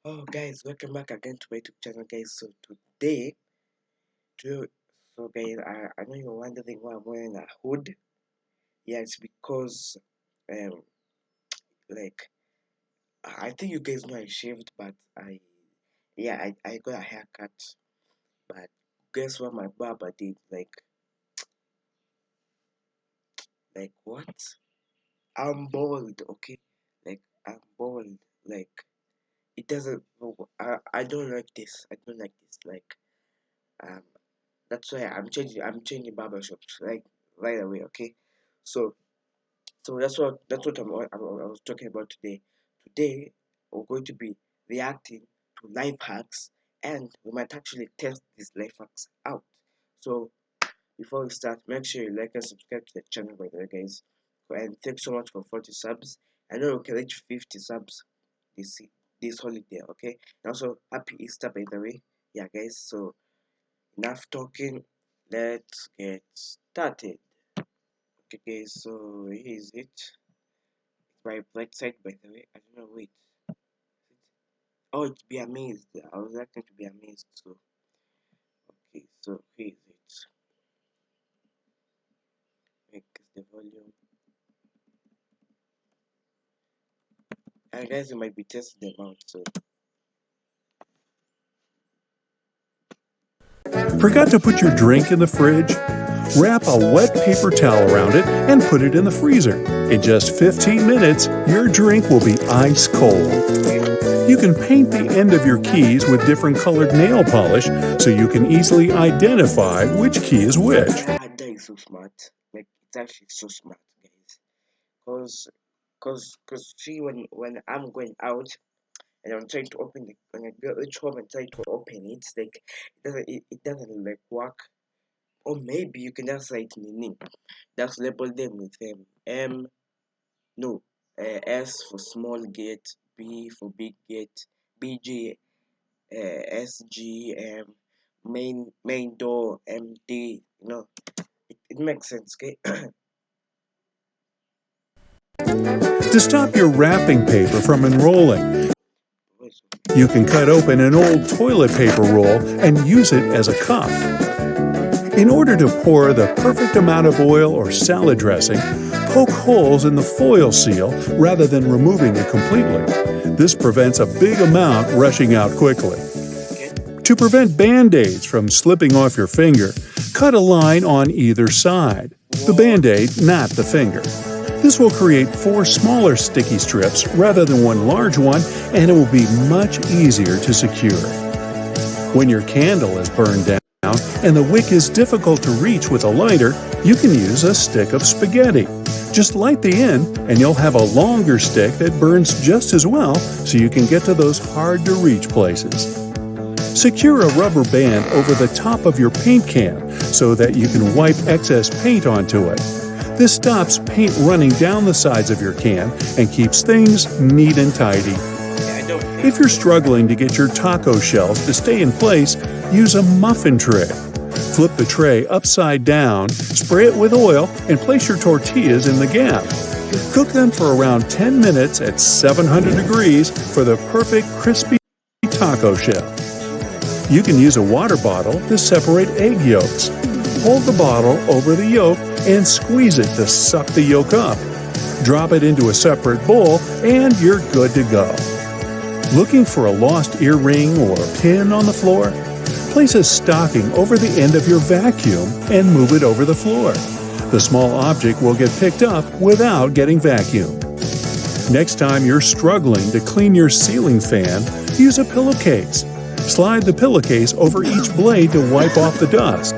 Oh, guys, welcome back again to my YouTube channel, guys. So today, guys, I know you're wondering why I'm wearing a hood. Yeah, it's because, um, like, I think you guys know I shaved, but I got a haircut. But guess what my barber did? Like what? I'm bald, okay? Like, I'm bald. Like, it doesn't. I don't like this. I don't like this. Um, That's why I'm changing barbershops right away. Okay, so that's what I was talking about today. Today we're going to be reacting to life hacks, and we might actually test these life hacks out. So before we start, make sure you like and subscribe to the channel, by the way, guys. And thanks so much for 40 subs. I know we can reach 50 subs this this holiday. Okay, and also happy Easter, by the way. Yeah, guys. So enough talking, let's get started. Okay, guys, so here is it. It's my black side, by the way. I don't know, wait. Oh, it's Be Amazed. I was acting to Be Amazed, so okay, so here is it. Make the volume. And guys, you might be testing them out, so Forgot to put your drink in the fridge? Wrap a wet paper towel around it and put it in the freezer. In just 15 minutes, your drink will be ice cold. You can paint the end of your keys with different colored nail polish so you can easily identify which key is which. Ada is so smart. Like, it's actually so smart, guys. Cause see, when I'm going out and I'm trying to open the when I go reach home and try to open it, like it doesn't like work. Or maybe you can just write the name. Just label them with M, no, S for small gate, B for big gate, BG, SG, main door, MD. It makes sense, okay? To stop your wrapping paper from unrolling, you can cut open an old toilet paper roll and use it as a cup. In order to pour the perfect amount of oil or salad dressing, poke holes in the foil seal rather than removing it completely. This prevents a big amount rushing out quickly. To prevent Band-Aids from slipping off your finger, cut a line on either side. The Band-Aid, not the finger. This will create 4 smaller sticky strips rather than one large one, and it will be much easier to secure. When your candle is burned down and the wick is difficult to reach with a lighter, you can use a stick of spaghetti. Just light the end and you'll have a longer stick that burns just as well, so you can get to those hard-to-reach places. Secure a rubber band over the top of your paint can so that you can wipe excess paint onto it. This stops paint running down the sides of your can and keeps things neat and tidy. If you're struggling to get your taco shells to stay in place, use a muffin tray. Flip the tray upside down, spray it with oil, and place your tortillas in the gap. Cook them for around 10 minutes at 700 degrees for the perfect crispy taco shell. You can use a water bottle to separate egg yolks. Hold the bottle over the yolk and squeeze it to suck the yolk up. Drop it into a separate bowl and you're good to go. Looking for a lost earring or pin on the floor? Place a stocking over the end of your vacuum and move it over the floor. The small object will get picked up without getting vacuumed. Next time you're struggling to clean your ceiling fan, use a pillowcase. Slide the pillowcase over each blade to wipe off the dust.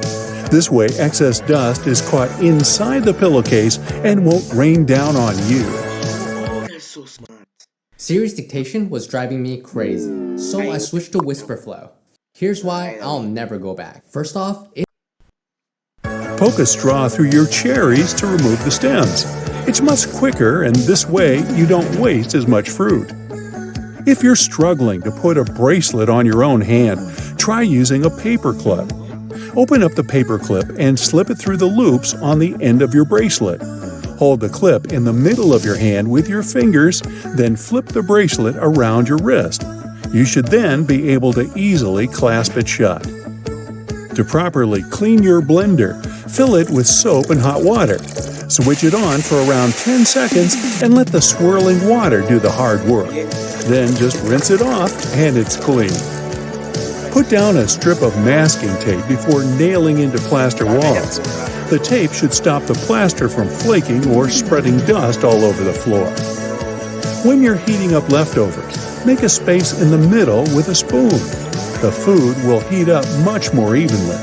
This way, excess dust is caught inside the pillowcase and won't rain down on you. Oh, that's so smart. Siri's dictation was driving me crazy, so I switched to WhisperFlow. Here's why I'll never go back. First off, Poke a straw through your cherries to remove the stems. It's much quicker, and this way you don't waste as much fruit. If you're struggling to put a bracelet on your own hand, try using a paper clip. Open up the paper clip and slip it through the loops on the end of your bracelet. Hold the clip in the middle of your hand with your fingers, then flip the bracelet around your wrist. You should then be able to easily clasp it shut. To properly clean your blender, fill it with soap and hot water. Switch it on for around 10 seconds and let the swirling water do the hard work. Then just rinse it off and it's clean. Put down a strip of masking tape before nailing into plaster walls. The tape should stop the plaster from flaking or spreading dust all over the floor. When you're heating up leftovers, make a space in the middle with a spoon. The food will heat up much more evenly.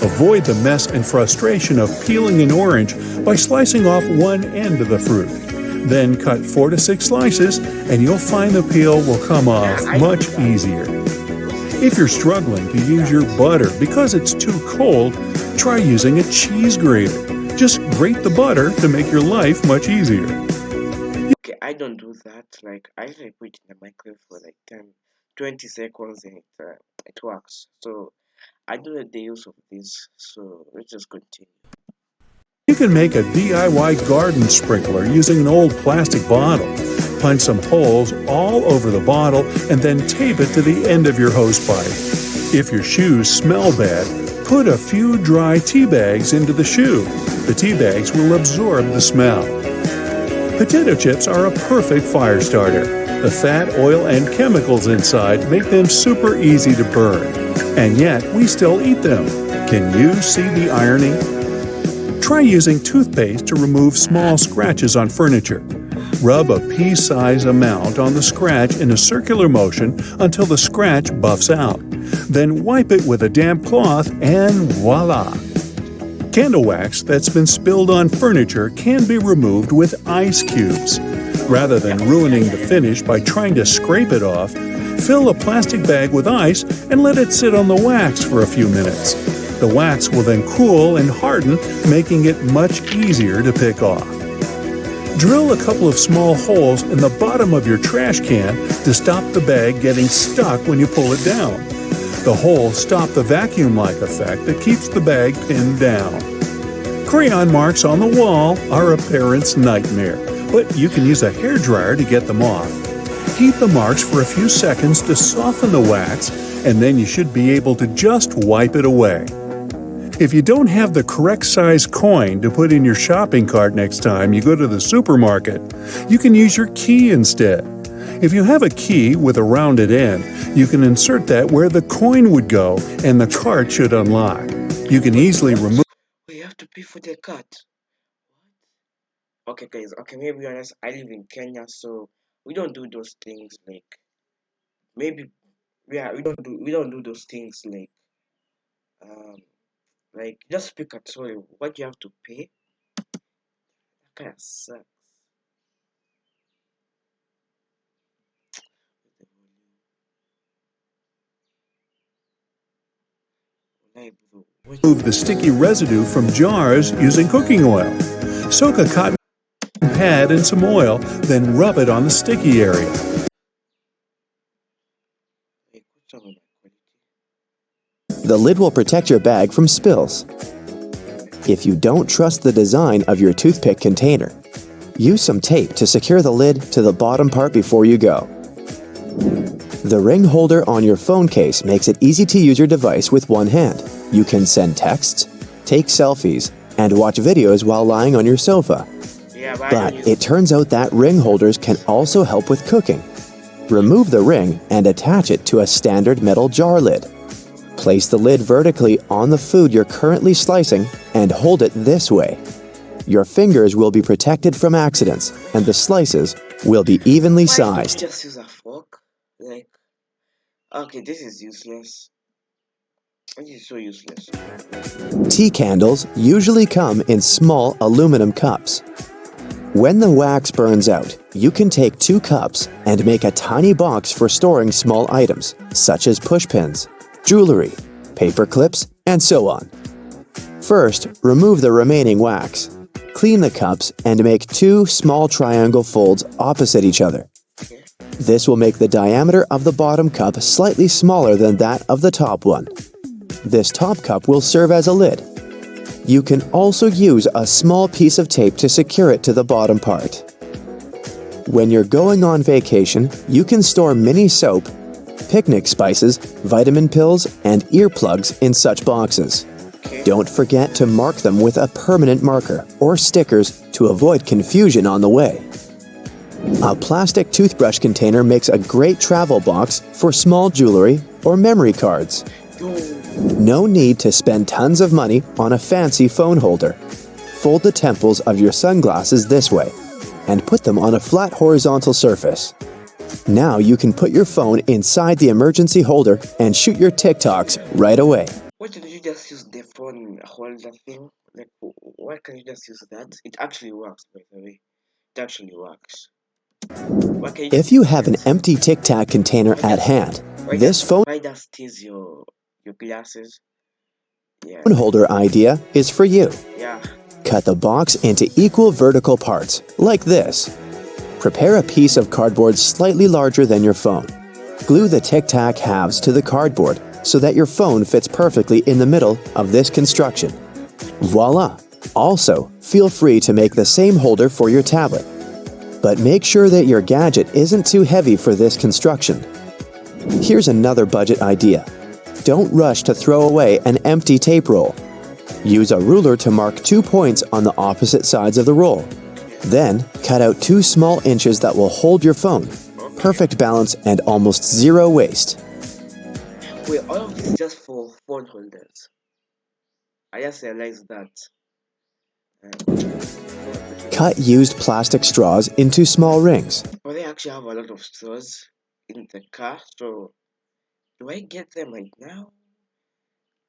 Avoid the mess and frustration of peeling an orange by slicing off one end of the fruit. Then cut 4 to 6 slices and you'll find the peel will come off much easier. If you're struggling to use your butter because it's too cold, try using a cheese grater. Just grate the butter to make your life much easier. Okay, I don't do that. Like, I usually put it in the microwave for like 10-20 seconds and it works. So I do the use of this. So let's just continue. You can make a DIY garden sprinkler using an old plastic bottle. Punch some holes all over the bottle and then tape it to the end of your hose pipe. If your shoes smell bad, put a few dry tea bags into the shoe. The tea bags will absorb the smell. Potato chips are a perfect fire starter. The fat, oil, and chemicals inside make them super easy to burn. And yet, we still eat them. Can you see the irony? Try using toothpaste to remove small scratches on furniture. Rub a pea-size amount on the scratch in a circular motion until the scratch buffs out. Then wipe it with a damp cloth and voila! Candle wax that's been spilled on furniture can be removed with ice cubes. Rather than ruining the finish by trying to scrape it off, fill a plastic bag with ice and let it sit on the wax for a few minutes. The wax will then cool and harden, making it much easier to pick off. Drill a couple of small holes in the bottom of your trash can to stop the bag getting stuck when you pull it down. The holes stop the vacuum-like effect that keeps the bag pinned down. Crayon marks on the wall are a parent's nightmare, but you can use a hairdryer to get them off. Heat the marks for a few seconds to soften the wax, and then you should be able to just wipe it away. If you don't have the correct size coin to put in your shopping cart next time you go to the supermarket, you can use your key instead. If you have a key with a rounded end, you can insert that where the coin would go and the cart should unlock. You can easily remove. We have to pay for the cut. Okay, guys. Okay, maybe honest. I live in Kenya, so we don't do those things. Like, maybe, yeah, we don't do those things like just pick a toy. What you have to pay? That kind of sucks. Like, bro, Remove the sticky residue from jars using cooking oil. Soak a cotton pad in some oil, then rub it on the sticky area. what's wrong with my quality? The lid will protect your bag from spills. If you don't trust the design of your toothpick container, use some tape to secure the lid to the bottom part before you go. The ring holder on your phone case makes it easy to use your device with one hand. You can send texts, take selfies, and watch videos while lying on your sofa. Yeah, but I But don't use it turns out that ring holders can also help with cooking. Remove the ring and attach it to a standard metal jar lid. Place the lid vertically on the food you're currently slicing and hold it this way. Your fingers will be protected from accidents and the slices will be evenly Why don't you sized. just use a fork? Like, okay, this is useless. This is so useless. Tea candles usually come in small aluminum cups. When the wax burns out, you can take 2 cups and make a tiny box for storing small items, such as pushpins, jewelry, paper clips, and so on. First, remove the remaining wax. Clean the cups and make 2 small triangle folds opposite each other. Okay. This will make the diameter of the bottom cup slightly smaller than that of the top one. This top cup will serve as a lid. You can also use a small piece of tape to secure it to the bottom part. When you're going on vacation, you can store mini soap, picnic spices, vitamin pills, and earplugs in such boxes. Don't forget to mark them with a permanent marker or stickers to avoid confusion on the way. A plastic toothbrush container makes a great travel box for small jewelry or memory cards. No need to spend tons of money on a fancy phone holder. Fold the temples of your sunglasses this way and put them on a flat horizontal surface. Now you can put your phone inside the emergency holder and shoot your TikToks right away. Why don't you just use the phone holder thing? Like, why can't you just use that? It actually works, by the way. It actually works. If you have an empty Tic Tac container at hand, this phone Why just use your glasses? Yeah. holder idea is for you. Yeah. Cut the box into equal vertical parts, like this. Prepare a piece of cardboard slightly larger than your phone. Glue the Tic Tac halves to the cardboard so that your phone fits perfectly in the middle of this construction. Voila! Also, feel free to make the same holder for your tablet. But make sure that your gadget isn't too heavy for this construction. Here's another budget idea. Don't rush to throw away an empty tape roll. Use a ruler to mark 2 points on the opposite sides of the roll. Then, cut out 2 small inches that will hold your phone. Perfect balance and almost zero waste. Wait, all of this is just for phone holders. I just realized that. Cut used plastic straws into small rings. Oh, they actually have a lot of straws in the car, so do I get them right now?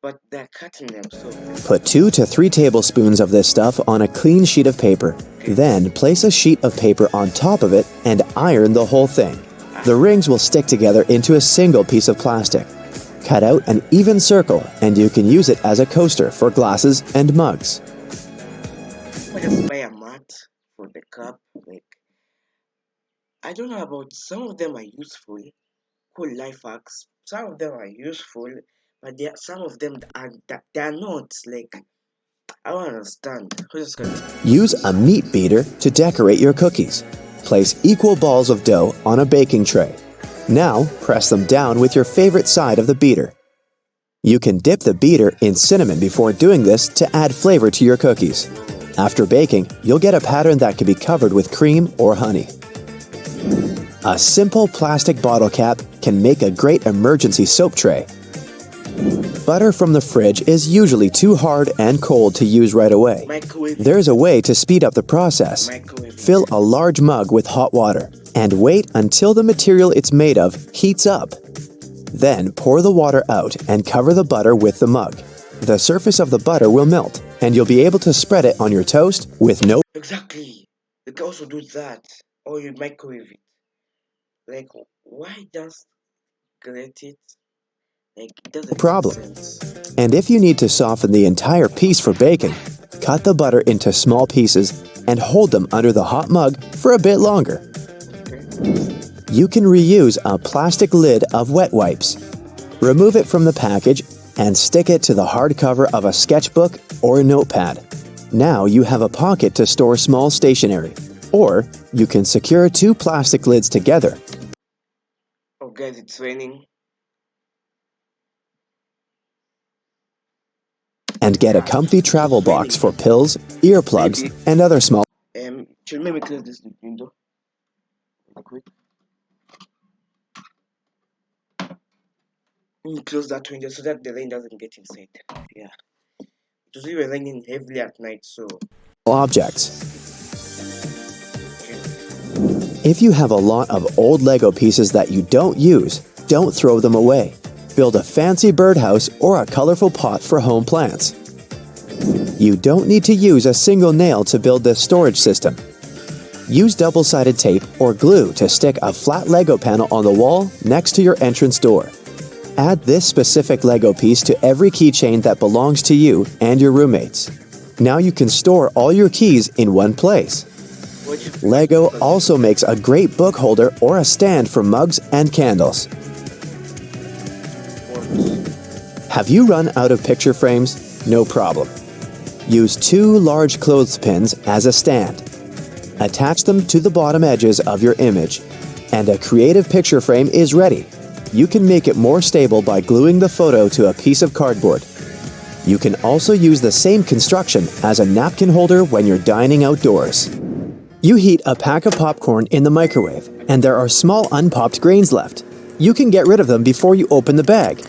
But they're cutting them, so... Put 2 to 3 tablespoons of this stuff on a clean sheet of paper. Then place a sheet of paper on top of it and iron the whole thing. The rings will stick together into a single piece of plastic. Cut out an even circle and you can use it as a coaster for glasses and mugs. I just buy a mat for the cup. Like, I don't know about some of them are useful, cool life hacks. Some of them are useful, but some of them are not. Like, I don't understand. Who's gonna... Use a meat beater to decorate your cookies. Place equal balls of dough on a baking tray. Now press them down with your favorite side of the beater. You can dip the beater in cinnamon before doing this to add flavor to your cookies. After baking, you'll get a pattern that can be covered with cream or honey. A simple plastic bottle cap can make a great emergency soap tray. Butter from the fridge is usually too hard and cold to use right away. There's a way to speed up the process. Fill a large mug with hot water and wait until the material it's made of heats up. Then pour the water out and cover the butter with the mug. The surface of the butter will melt and you'll be able to spread it on your toast with no... Exactly. You can also do that. Or you microwave it. Like, why just grate it? Like, it doesn't problem. make sense. And if you need to soften the entire piece for baking, cut the butter into small pieces and hold them under the hot mug for a bit longer. You can reuse a plastic lid of wet wipes. Remove it from the package and stick it to the hardcover of a sketchbook or a notepad. Now you have a pocket to store small stationery. Or you can secure 2 plastic lids together. Oh guys, it's raining. And get a comfy travel box for pills, earplugs, and other small... Should maybe close this window real quick. Let me close that window so that the rain doesn't get inside. Yeah. It was even raining heavily at night, so... objects. If you have a lot of old Lego pieces that you don't use, don't throw them away. Build a fancy birdhouse or a colorful pot for home plants. You don't need to use a single nail to build this storage system. Use double-sided tape or glue to stick a flat Lego panel on the wall next to your entrance door. Add this specific Lego piece to every keychain that belongs to you and your roommates. Now you can store all your keys in one place. Lego also makes a great book holder or a stand for mugs and candles. Have you run out of picture frames? No problem. Use 2 large clothespins as a stand. Attach them to the bottom edges of your image, and a creative picture frame is ready. you can make it more stable by gluing the photo to a piece of cardboard. You can also use the same construction as a napkin holder when you're dining outdoors. You heat a pack of popcorn in the microwave, and there are small unpopped grains left. You can get rid of them before you open the bag.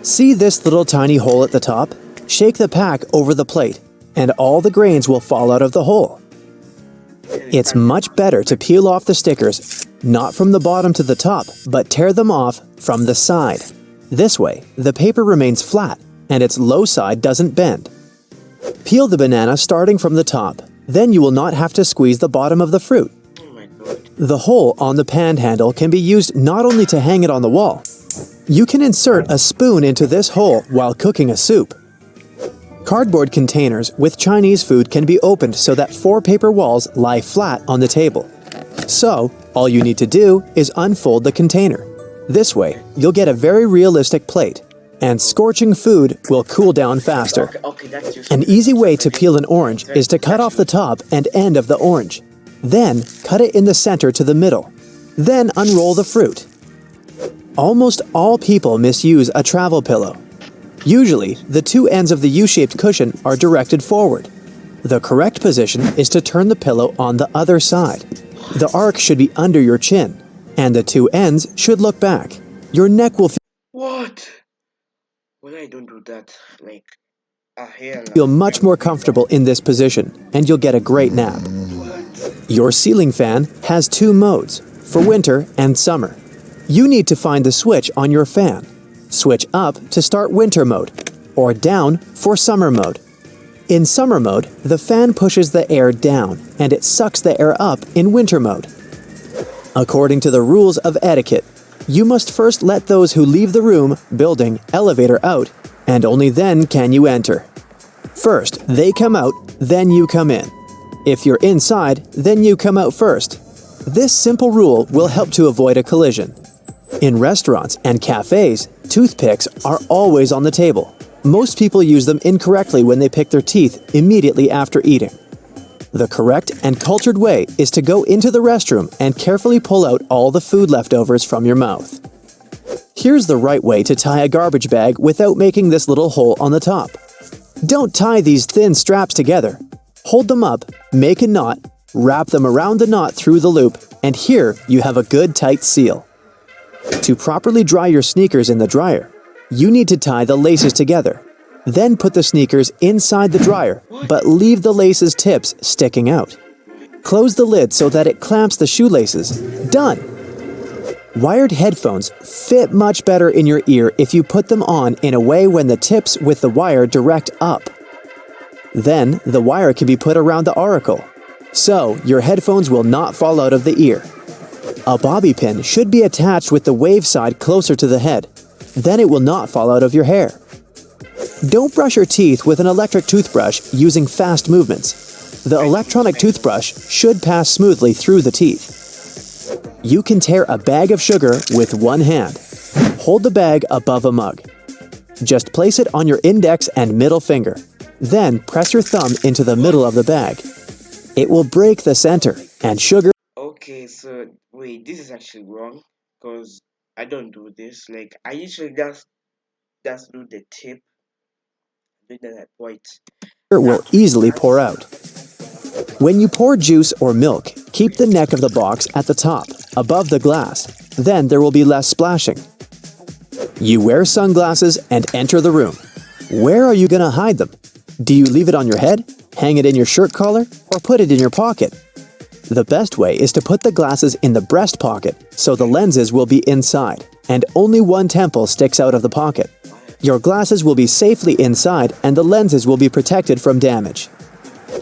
See this little tiny hole at the top? Shake the pack over the plate, and all the grains will fall out of the hole. It's much better to peel off the stickers, not from the bottom to the top, but tear them off from the side. This way, the paper remains flat, and its low side doesn't bend. Peel the banana starting from the top, then you will not have to squeeze the bottom of the fruit. Oh my god. The hole on the pan handle can be used not only to hang it on the wall. You can insert a spoon into this hole while cooking a soup. Cardboard containers with Chinese food can be opened so that 4 paper walls lie flat on the table. So, all you need to do is unfold the container. This way, you'll get a very realistic plate, and scorching food will cool down faster. Okay, that's useful. An easy way to peel an orange is to cut off the top and end of the orange. Then, cut it in the center to the middle. Then unroll the fruit. Almost all people misuse a travel pillow. Usually, the 2 ends of the U-shaped cushion are directed forward. The correct position is to turn the pillow on the other side. The arc should be under your chin, and the 2 ends should look back. Your neck will What? When I don't do that, like a hair. feel much more comfortable in this position, and you'll get a great nap. Your ceiling fan has 2 modes, for winter and summer. You need to find the switch on your fan. Switch up to start winter mode, or down for summer mode. In summer mode, the fan pushes the air down, and it sucks the air up in winter mode. According to the rules of etiquette, you must first let those who leave the room, building, elevator out, and only then can you enter. First, they come out, then you come in. If you're inside, then you come out first. This simple rule will help to avoid a collision. In restaurants and cafes, toothpicks are always on the table. Most people use them incorrectly when they pick their teeth immediately after eating. The correct and cultured way is to go into the restroom and carefully pull out all the food leftovers from your mouth. Here's the right way to tie a garbage bag without making this little hole on the top. Don't tie these thin straps together. Hold them up, make a knot, wrap them around the knot through the loop, and here you have a good tight seal. To properly dry your sneakers in the dryer, you need to tie the laces together. Then put the sneakers inside the dryer, but leave the laces' tips sticking out. Close the lid so that it clamps the shoelaces. Done! Wired headphones fit much better in your ear if you put them on in a way when the tips with the wire direct up. Then, the wire can be put around the auricle, so your headphones will not fall out of the ear. A bobby pin should be attached with the wave side closer to the head. Then it will not fall out of your hair. Don't brush your teeth with an electric toothbrush using fast movements. The electronic toothbrush should pass smoothly through the teeth. You can tear a bag of sugar with one hand. Hold the bag above a mug. Just place it on your index and middle finger. Then press your thumb into the middle of the bag. It will break the center, and sugar. Okay, so wait, this is actually wrong because I don't do this. Like I usually just do the tip. Do that at white. Will easily pour out. When you pour juice or milk, keep the neck of the box at the top, above the glass. Then there will be less splashing. You wear sunglasses and enter the room. Where are you going to hide them? Do you leave it on your head, hang it in your shirt collar, or put it in your pocket? The best way is to put the glasses in the breast pocket, so the lenses will be inside, and only one temple sticks out of the pocket. Your glasses will be safely inside, and the lenses will be protected from damage.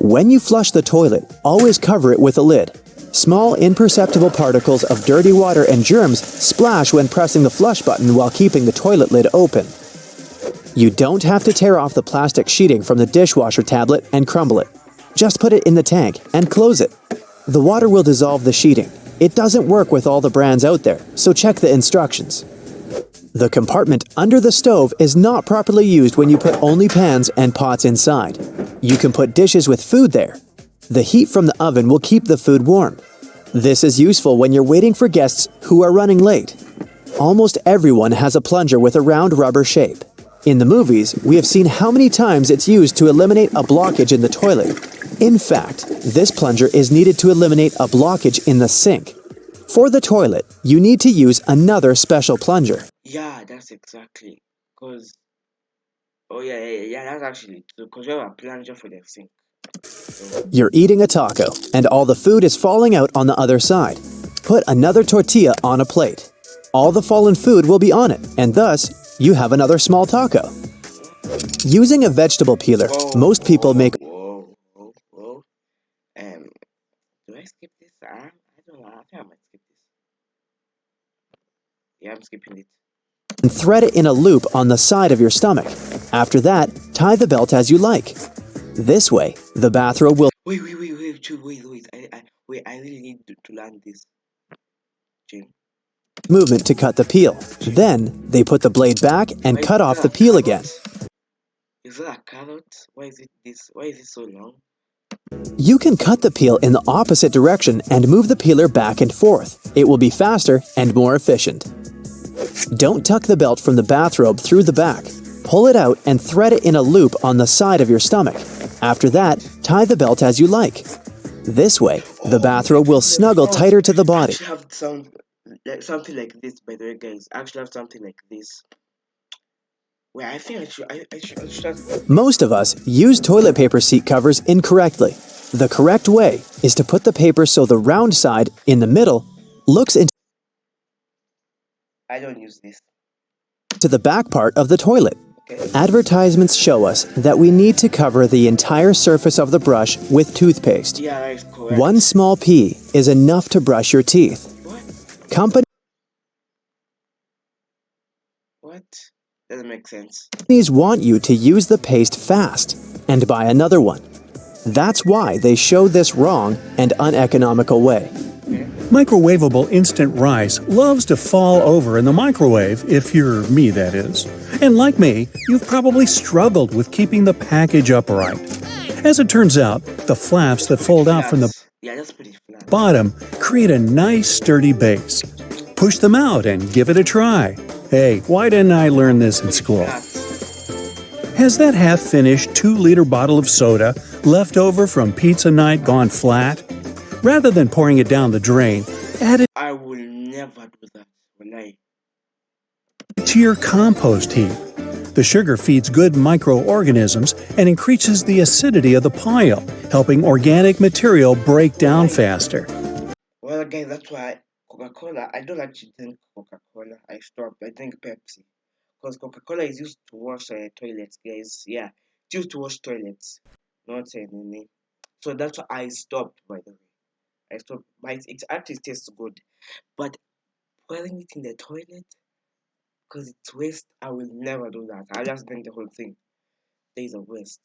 When you flush the toilet, always cover it with a lid. Small, imperceptible particles of dirty water and germs splash when pressing the flush button while keeping the toilet lid open. You don't have to tear off the plastic sheeting from the dishwasher tablet and crumble it. Just put it in the tank and close it. The water will dissolve the sheeting. It doesn't work with all the brands out there, so check the instructions. The compartment under the stove is not properly used when you put only pans and pots inside. You can put dishes with food there. The heat from the oven will keep the food warm. This is useful when you're waiting for guests who are running late. Almost everyone has a plunger with a round rubber shape. In the movies, we have seen how many times it's used to eliminate a blockage in the toilet. In fact, this plunger is needed to eliminate a blockage in the sink. For the toilet, you need to use another special plunger. Yeah, that's exactly. Cause that's actually because we have a plunger for the sink. You're eating a taco, and all the food is falling out on the other side. Put another tortilla on a plate. All the fallen food will be on it, and thus, you have another small taco. Using a vegetable peeler, most people make... Whoa. Do I skip this? I don't know. I think I might skip this. Yeah, I'm skipping it. And thread it in a loop on the side of your stomach. After that, tie the belt as you like. This way, the bathrobe will... Wait. I really need to learn this. Jim. Movement to cut the peel. Then, they put the blade back and cut off the peel again. Is that a carrot? Why is it so long? You can cut the peel in the opposite direction and move the peeler back and forth. It will be faster and more efficient. Don't tuck the belt from the bathrobe through the back. Pull it out and thread it in a loop on the side of your stomach. After that, tie the belt as you like. This way, the bathrobe will snuggle tighter to the body. I actually have something like this, by the way, guys. I actually have something like this. Wait, I think I should. Most of us use toilet paper seat covers incorrectly. The correct way is to put the paper so the round side, in the middle, looks into I don't use this. the back part of the toilet. Okay. Advertisements show us that we need to cover the entire surface of the brush with toothpaste. Yeah, that is correct. One small pea is enough to brush your teeth. Companies Doesn't make sense. want you to use the paste fast and buy another one. That's why they show this wrong and uneconomical way. Microwavable instant rice loves to fall over in the microwave, if you're me, that is. And like me, you've probably struggled with keeping the package upright. As it turns out, the flaps that fold out from the that's pretty flat. bottom create a nice sturdy base. Push them out and give it a try. Hey, why didn't I learn this in school? Has that half-finished 2-liter bottle of soda left over from pizza night gone flat? Rather than pouring it down the drain, add it I will never do that. When to your compost heap. The sugar feeds good microorganisms and increases the acidity of the pile, helping organic material break down faster. Well, again, that's why Coca-Cola. I don't actually drink Coca-Cola. I stopped. I drink Pepsi because Coca-Cola is used to wash toilets, guys. Yeah, it's used to wash toilets, not anything. So that's why I stopped. By the way, I stopped. But it actually tastes good, but boiling it in the toilet because it's waste. I will never do that. I just drink the whole thing. There is a waste.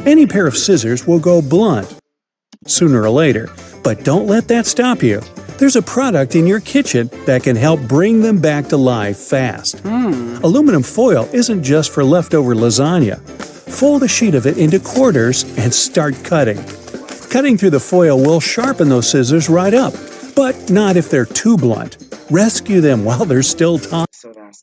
Any pair of scissors will go blunt sooner or later, but don't let that stop you. There's a product in your kitchen that can help bring them back to life fast. Aluminum foil isn't just for leftover lasagna. Fold a sheet of it into quarters and start cutting. Cutting through the foil will sharpen those scissors right up, but not if they're too blunt. Rescue them while there's still time. So that's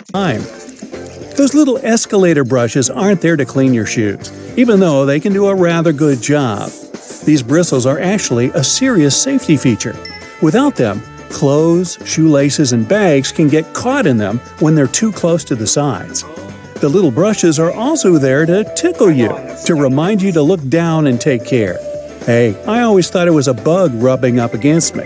Those little escalator brushes aren't there to clean your shoes, even though they can do a rather good job. These bristles are actually a serious safety feature. Without them, clothes, shoelaces, and bags can get caught in them when they're too close to the sides. The little brushes are also there to tickle you, to remind you to look down and take care. Hey, I always thought it was a bug rubbing up against me.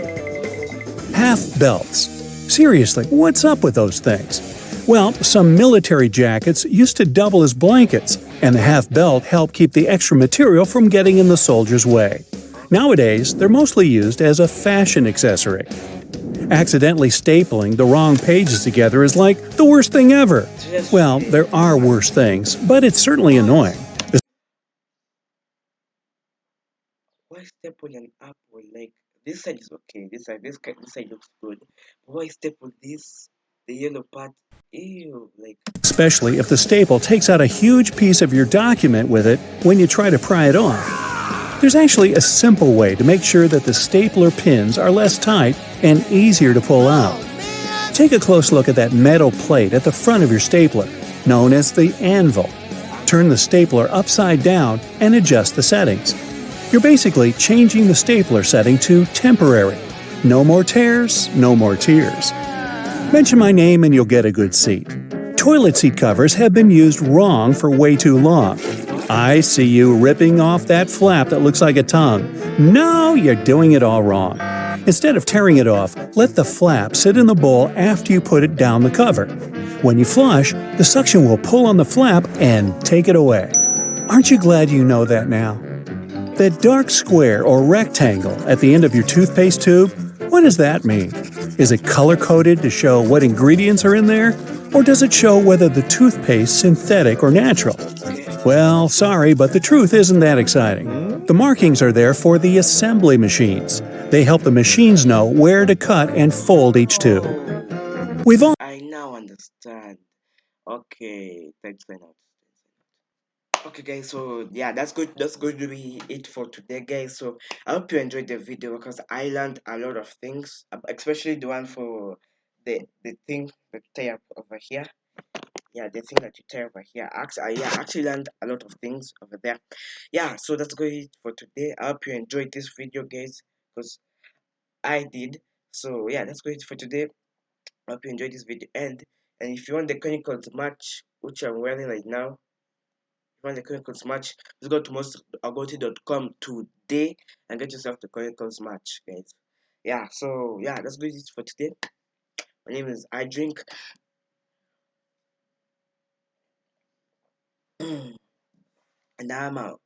Half belts. Seriously, what's up with those things? Well, some military jackets used to double as blankets, and the half belt helped keep the extra material from getting in the soldier's way. Nowadays, they're mostly used as a fashion accessory. Accidentally stapling the wrong pages together is like the worst thing ever. Well, there are worse things, but it's certainly annoying. Why staple an apple like this side is okay, this side looks good. But why staple this, the yellow part? Ew, like Especially if the staple takes out a huge piece of your document with it when you try to pry it off. There's actually a simple way to make sure that the stapler pins are less tight and easier to pull out. take a close look at that metal plate at the front of your stapler, known as the anvil. Turn the stapler upside down and adjust the settings. You're basically changing the stapler setting to temporary. No more tears, no more tears. Mention my name and you'll get a good seat. Toilet seat covers have been used wrong for way too long. I see you ripping off that flap that looks like a tongue. No, you're doing it all wrong. Instead of tearing it off, let the flap sit in the bowl after you put it down the cover. When you flush, the suction will pull on the flap and take it away. Aren't you glad you know that now? That dark square or rectangle at the end of your toothpaste tube, what does that mean? Is it color-coded to show what ingredients are in there? Or does it show whether the toothpaste is synthetic or natural? Well, sorry, but the truth isn't that exciting. The markings are there for the assembly machines. They help the machines know where to cut and fold each tube. We've all I now understand. Okay, thanks for now. Okay guys, so yeah, that's going to be it for today guys. So I hope you enjoyed the video because I learned a lot of things, especially the one for the thing that you tie up over here. Yeah, the thing that you tie over here. Actually, I actually learned a lot of things over there. Yeah, so that's going to be it for today. I hope you enjoyed this video guys, because I did. So yeah, that's going to be it for today. I hope you enjoyed this video, and if you want the Chronicles match which I'm wearing right now, want the Chronicles match, just go to mostagoti.com today and get yourself the Chronicles match, guys. Yeah, so yeah, that's good for today. My name is I Drink, and I'm out.